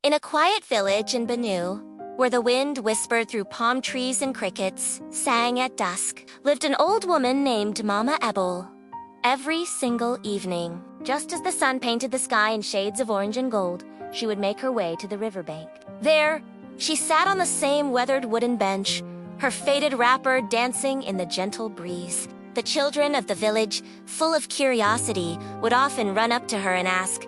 In a quiet village in Benue, where the wind whispered through palm trees and crickets sang at dusk, lived an old woman named Mama Ebel. Every single evening, just as the sun painted the sky in shades of orange and gold, she would make her way to the riverbank. There, she sat on the same weathered wooden bench, her faded wrapper dancing in the gentle breeze. The children of the village, full of curiosity, would often run up to her and ask,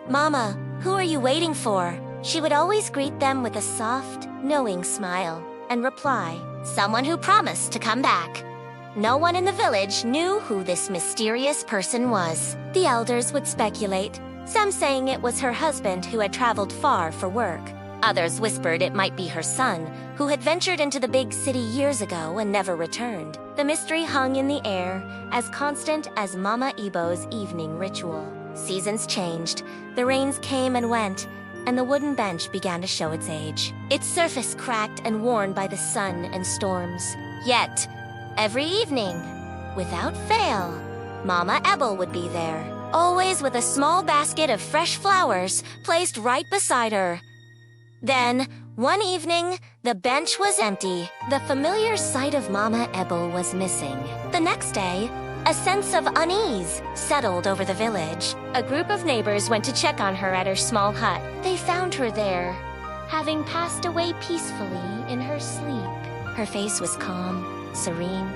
"Mama, who are you waiting for?" She would always greet them with a soft, knowing smile and reply, "Someone who promised to come back." No one in the village knew who this mysterious person was. The elders would speculate, some saying it was her husband who had traveled far for work. Others whispered it might be her son, who had ventured into the big city years ago and never returned. The mystery hung in the air, as constant as Mama Ebo's evening ritual. Seasons changed, the rains came and went, and the wooden bench began to show its age. Its surface cracked and worn by the sun and storms. Yet, every evening, without fail, Mama Ebel would be there, always with a small basket of fresh flowers placed right beside her. Then, one evening, the bench was empty. The familiar sight of Mama Ebel was missing. The next day, a sense of unease settled over the village. A group of neighbors went to check on her at her small hut. They found her there, having passed away peacefully in her sleep. Her face was calm, serene,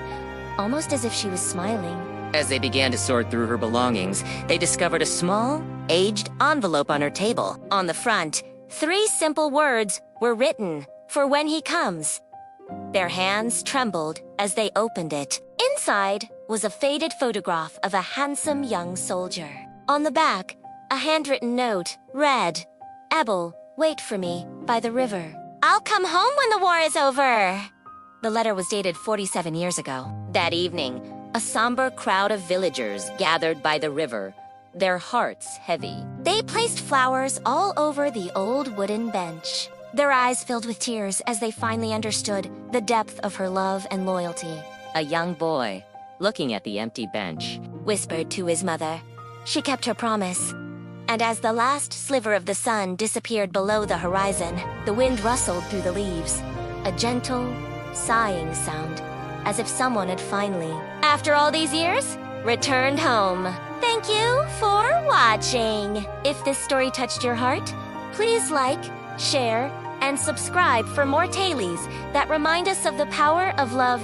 almost as if she was smiling. As they began to sort through her belongings, they discovered a small, aged envelope on her table. On the front, 3 simple words were written, "For when he comes." Their hands trembled as they opened it. Inside was a faded photograph of a handsome young soldier. On the back, a handwritten note read, "Ebel, wait for me by the river. I'll come home when the war is over." The letter was dated 47 years ago. That evening, a somber crowd of villagers gathered by the river, their hearts heavy. They placed flowers all over the old wooden bench. Their eyes filled with tears as they finally understood the depth of her love and loyalty. A young boy, looking at the empty bench, Whispered to his mother. She kept her promise. And as the last sliver of the sun disappeared below the horizon, the wind rustled through the leaves. A gentle, sighing sound, as if someone had finally, after all these years, returned home. Thank you for watching. If this story touched your heart, please like, share, and subscribe for more tailies that remind us of the power of love.